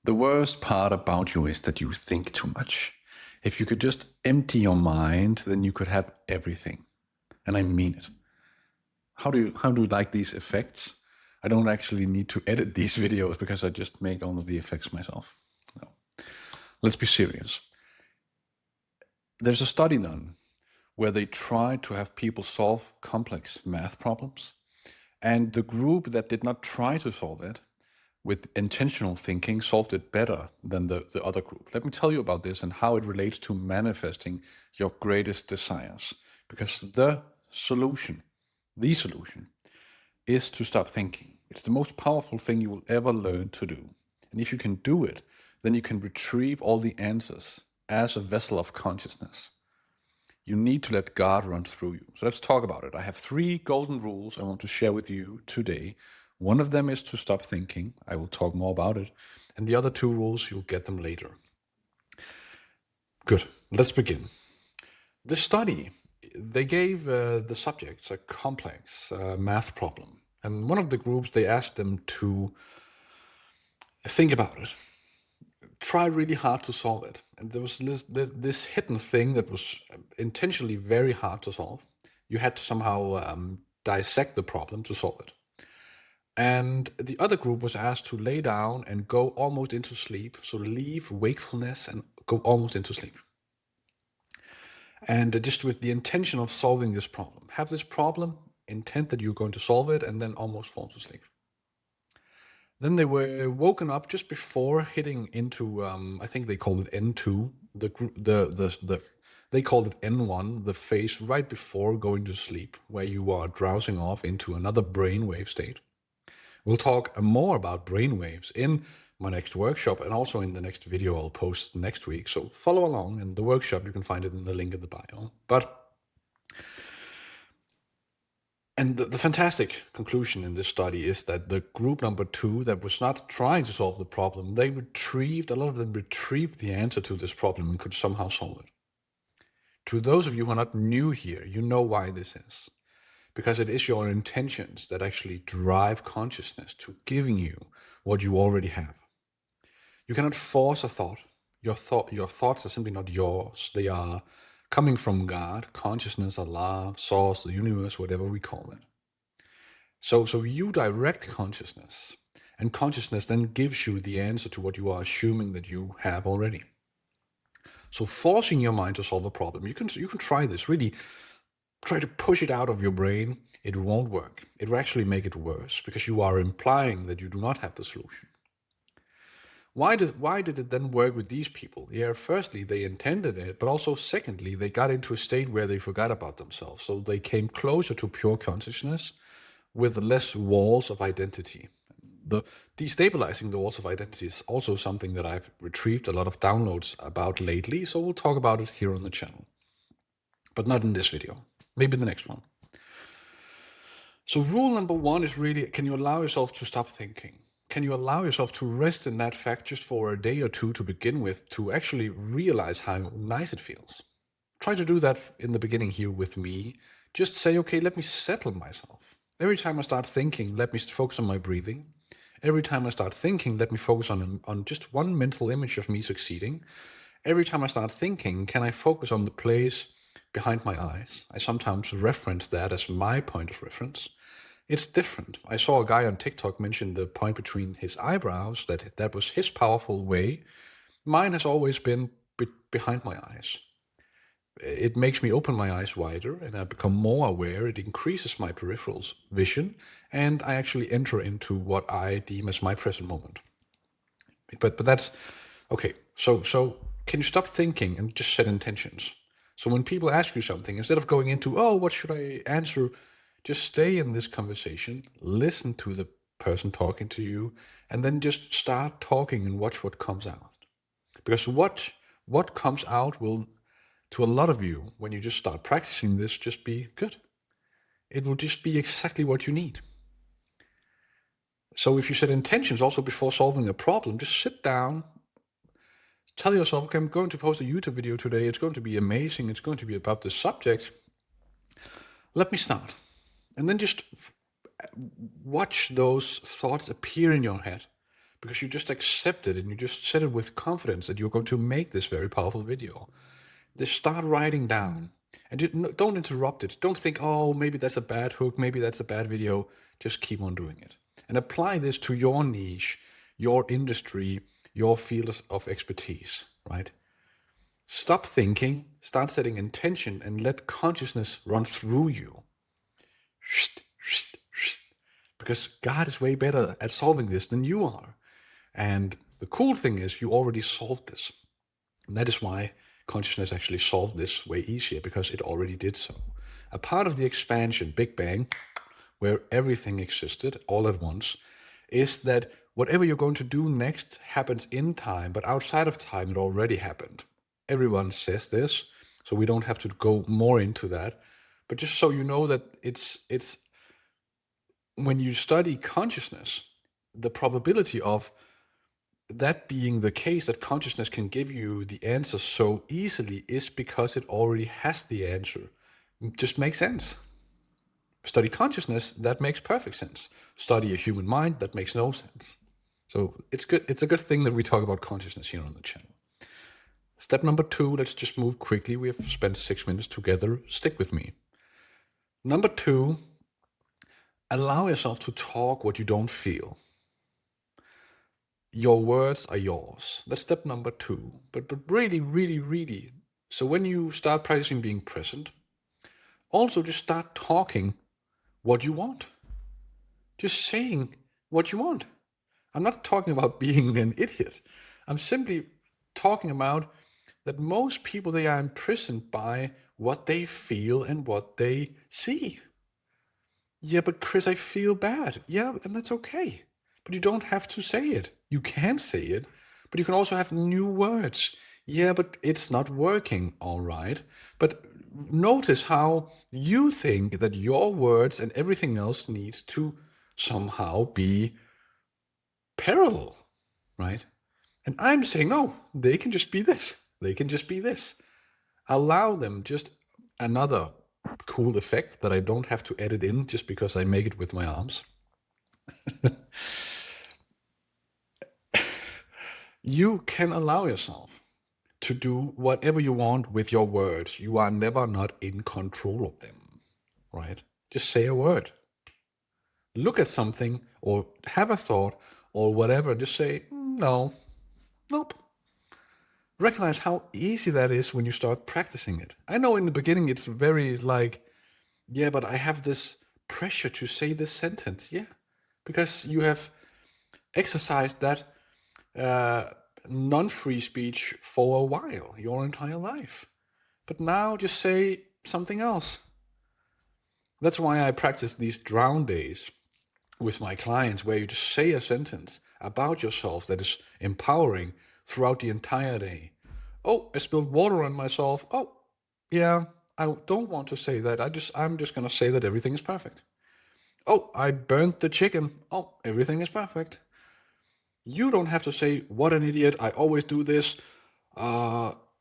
The worst part about you is that you think too much. If you could just empty your mind, then you could have everything. And I mean it. How do you like these effects? I don't actually need to edit these videos because I just make all of the effects myself. No. Let's be serious. There's a study done where they tried to have people solve complex math problems. And the group that did not try to solve it with intentional thinking solved it better than the other group. Let me tell you about this and how it relates to manifesting your greatest desires. Because the solution is to stop thinking. It's the most powerful thing you will ever learn to do. And if you can do it, then you can retrieve all the answers as a vessel of consciousness. You need to let God run through you. So let's talk about it. I have 3 golden rules I want to share with you today. One of them is to stop thinking. I will talk more about it. And the other 2 rules, you'll get them later. Good. Let's begin. This study, they gave the subjects a complex math problem. And one of the groups, they asked them to think about it. Try really hard to solve it. And there was this hidden thing that was intentionally very hard to solve. You had to somehow dissect the problem to solve it. And the other group was asked to lay down and go almost into sleep. So leave wakefulness and go almost into sleep. And just with the intention of solving this problem. Have this problem, intent that you're going to solve it, and then almost fall to sleep. Then they were woken up just before hitting into, I think they called it N2, they called it N1, the phase right before going to sleep, where you are drowsing off into another brainwave state. We'll talk more about brainwaves in my next workshop and also in the next video I'll post next week. So follow along. In the workshop, you can find it in the link in the bio. And the fantastic conclusion in this study is that the group number 2 that was not trying to solve the problem, a lot of them retrieved the answer to this problem and could somehow solve it. To those of you who are not new here, you know why this is. Because it is your intentions that actually drive consciousness to giving you what you already have. You cannot force a thought. Your thoughts are simply not yours. They are coming from God, consciousness, Allah, source, the universe, whatever we call it. So you direct consciousness, and consciousness then gives you the answer to what you are assuming that you have already. So forcing your mind to solve a problem, you can try this, really try to push it out of your brain. It won't work. It will actually make it worse because you are implying that you do not have the solution. Why did it then work with these people? Yeah, firstly, they intended it, but also secondly, they got into a state where they forgot about themselves. So they came closer to pure consciousness with less walls of identity. The destabilizing the walls of identity is also something that I've retrieved a lot of downloads about lately. So we'll talk about it here on the channel, but not in this video, maybe the next one. So rule number 1 is really, can you allow yourself to stop thinking? Can you allow yourself to rest in that fact just for a day or 2 to begin with, to actually realize how nice it feels? Try to do that in the beginning here with me. Just say, okay, let me settle myself. Every time I start thinking, let me focus on my breathing. Every time I start thinking, let me focus on just one mental image of me succeeding. Every time I start thinking, can I focus on the place behind my eyes? I sometimes reference that as my point of reference. It's different. I saw a guy on TikTok mention the point between his eyebrows, that was his powerful way. Mine has always been behind my eyes. It makes me open my eyes wider and I become more aware. It increases my peripheral vision and I actually enter into what I deem as my present moment. But that's okay. So can you stop thinking and just set intentions? So when people ask you something, instead of going into, oh, what should I answer? Just stay in this conversation, listen to the person talking to you, and then just start talking and watch what comes out. Because what comes out will, to a lot of you, when you just start practicing this, just be good. It will just be exactly what you need. So if you set intentions also before solving a problem, just sit down, tell yourself, okay, I'm going to post a YouTube video today. It's going to be amazing. It's going to be about this subject. Let me start. And then just watch those thoughts appear in your head because you just accept it and you just said it with confidence that you're going to make this very powerful video. Just start writing down and don't interrupt it. Don't think, oh, maybe that's a bad hook, maybe that's a bad video. Just keep on doing it and apply this to your niche, your industry, your field of expertise, right? Stop thinking, start setting intention, and let consciousness run through you. Because God is way better at solving this than you are. And the cool thing is you already solved this. And that is why consciousness actually solved this way easier, because it already did so. A part of the expansion, Big Bang, where everything existed all at once, is that whatever you're going to do next happens in time, but outside of time it already happened. Everyone says this, so we don't have to go more into that. But just so you know that it's when you study consciousness, the probability of that being the case, that consciousness can give you the answer so easily, is because it already has the answer. It just makes sense. Study consciousness, that makes perfect sense. Study a human mind, that makes no sense. So it's good. It's a good thing that we talk about consciousness here on the channel. Step number 2, let's just move quickly. We have spent 6 minutes together. Stick with me. Number 2, allow yourself to talk what you don't feel. Your words are yours. That's step number 2. But really, really, really. So when you start practicing being present, also just start talking what you want. Just saying what you want. I'm not talking about being an idiot. I'm simply talking about that most people, they are imprisoned by what they feel and what they see. Yeah, but Chris, I feel bad. Yeah, and that's okay. But you don't have to say it. You can say it, but you can also have new words. Yeah, but it's not working, all right. But notice how you think that your words and everything else needs to somehow be parallel, right? And I'm saying, no, they can just be this. They can just be this. Allow them. Just another cool effect that I don't have to edit in just because I make it with my arms. You can allow yourself to do whatever you want with your words. You are never not in control of them, right? Just say a word. Look at something or have a thought or whatever and just say, no, nope. Recognize how easy that is when you start practicing it. I know in the beginning it's very like, yeah, but I have this pressure to say this sentence. Yeah, because you have exercised that non-free speech for a while, your entire life. But now just say something else. That's why I practice these drown days with my clients, where you just say a sentence about yourself that is empowering throughout the entire day. Oh, I spilled water on myself. Oh, yeah, I don't want to say that. I'm just gonna say that everything is perfect. Oh, I burnt the chicken. Oh, everything is perfect. You don't have to say, what an idiot, I always do this.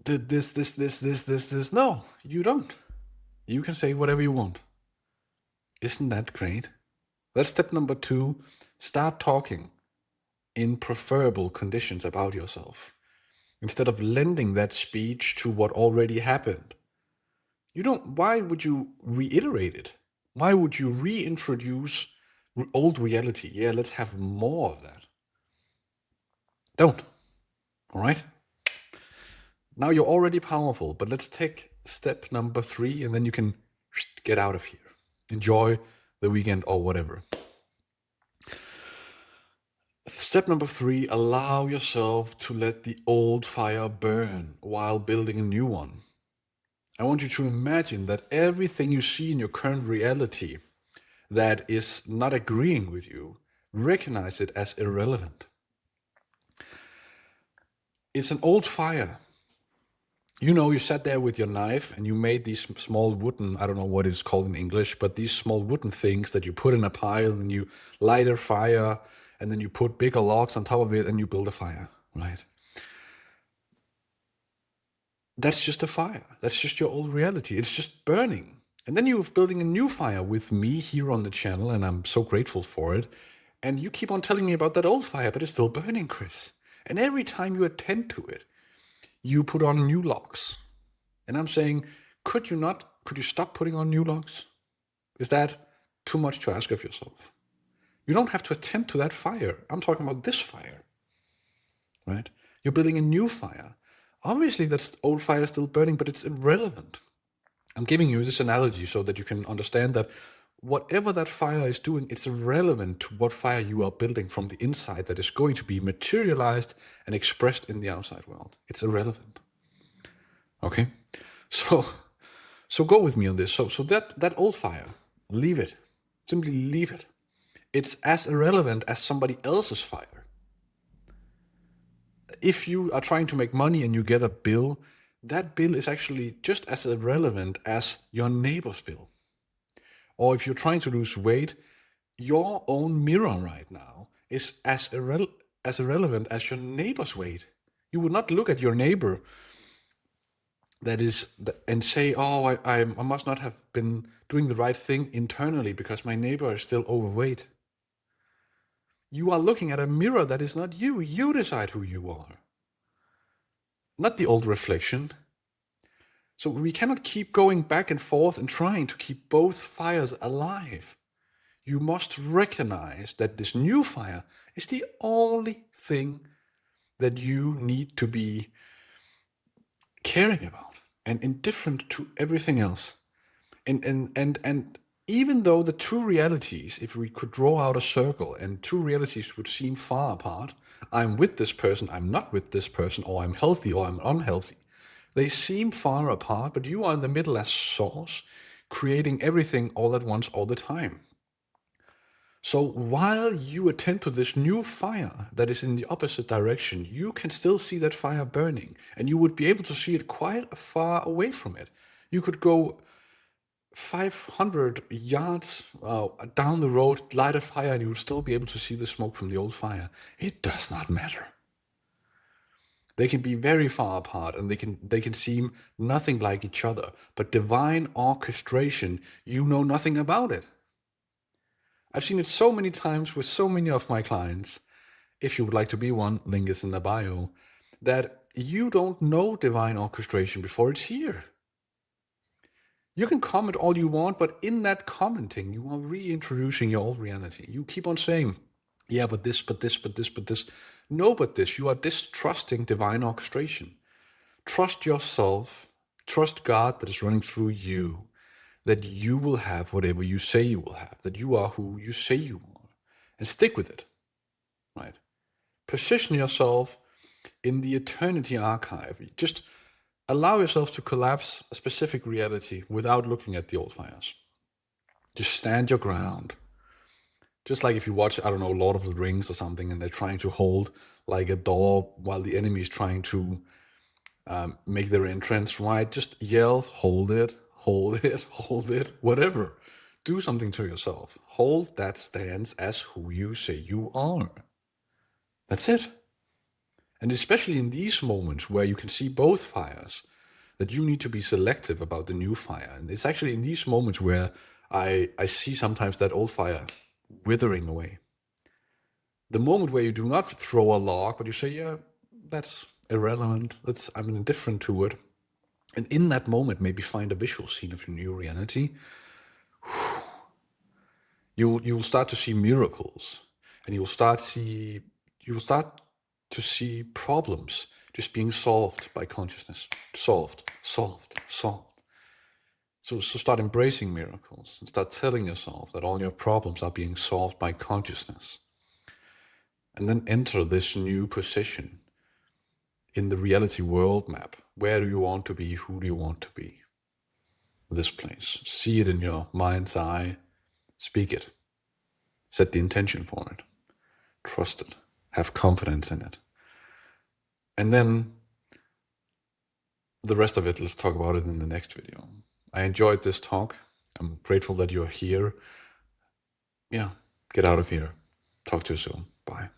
Did this. No, you don't. You can say whatever you want. Isn't that great? That's step number 2. Start talking in preferable conditions about yourself, instead of lending that speech to what already happened. Why would you reiterate it? Why would you reintroduce old reality? Yeah, let's have more of that. Don't. All right? Now you're already powerful, but let's take step number 3 and then you can get out of here. Enjoy the weekend or whatever. Step number 3, allow yourself to let the old fire burn while building a new one. I want you to imagine that everything you see in your current reality that is not agreeing with you, recognize it as irrelevant. It's an old fire. You sat there with your knife and you made these small wooden, I don't know what it's called in English, but these small wooden things that you put in a pile and you light a fire and then you put bigger logs on top of it and you build a fire, right? That's just a fire. That's just your old reality. It's just burning. And then you're building a new fire with me here on the channel, and I'm so grateful for it. And you keep on telling me about that old fire, but it's still burning, Chris. And every time you attend to it, you put on new logs. And I'm saying, could you stop putting on new logs? Is that too much to ask of yourself? You don't have to attend to that fire. I'm talking about this fire, right? You're building a new fire. Obviously, that old fire is still burning, but it's irrelevant. I'm giving you this analogy so that you can understand that whatever that fire is doing, it's irrelevant to what fire you are building from the inside that is going to be materialized and expressed in the outside world. It's irrelevant. Okay? So go with me on this. So that old fire, leave it. Simply leave it. It's as irrelevant as somebody else's fire. If you are trying to make money and you get a bill, that bill is actually just as irrelevant as your neighbor's bill. Or if you're trying to lose weight, your own mirror right now is as irrelevant as your neighbor's weight. You would not look at your neighbor and say, oh, I must not have been doing the right thing internally because my neighbor is still overweight. You are looking at a mirror that is not you. You decide who you are, not the old reflection. So we cannot keep going back and forth and trying to keep both fires alive. You must recognize that this new fire is the only thing that you need to be caring about and indifferent to everything else. And even though the two realities, if we could draw out a circle and two realities would seem far apart, I'm with this person, I'm not with this person, or I'm healthy or I'm unhealthy, they seem far apart, but you are in the middle as source, creating everything all at once, all the time. So while you attend to this new fire that is in the opposite direction, you can still see that fire burning, and you would be able to see it quite far away from it. You could go 500 yards down the road, light a fire, and you would still be able to see the smoke from the old fire. It does not matter. They can be very far apart and they can seem nothing like each other, but divine orchestration, you know nothing about it. I've seen it so many times with so many of my clients. If you would like to be one, link is in the bio, that you don't know divine orchestration before it's here. You can comment all you want, but in that commenting, you are reintroducing your old reality. You keep on saying, yeah, but this, but this, but this, but this. No, but this. You are distrusting divine orchestration. Trust yourself. Trust God that is running through you, that you will have whatever you say you will have, that you are who you say you are, and stick with it, right? Position yourself in the eternity archive. Just allow yourself to collapse a specific reality without looking at the old fires. Just stand your ground. Just like if you watch, I don't know, Lord of the Rings or something, and they're trying to hold like a door while the enemy is trying to make their entrance, right? Just yell, hold it, hold it, hold it, whatever. Do something to yourself. Hold that stance as who you say you are. That's it. And especially in these moments where you can see both fires, that you need to be selective about the new fire. And it's actually in these moments where I see sometimes that old fire withering away. The moment where you do not throw a log, but you say, yeah, that's irrelevant. I'm indifferent to it. And in that moment, maybe find a visual scene of your new reality. You'll start to see miracles, and you'll start to see problems just being solved by consciousness. Solved. So start embracing miracles and start telling yourself that all your problems are being solved by consciousness. And then enter this new position in the reality world map. Where do you want to be? Who do you want to be? This place. See it in your mind's eye. Speak it. Set the intention for it. Trust it. Have confidence in it. And then the rest of it, let's talk about it in the next video. I enjoyed this talk. I'm grateful that you're here. Yeah, get out of here. Talk to you soon. Bye.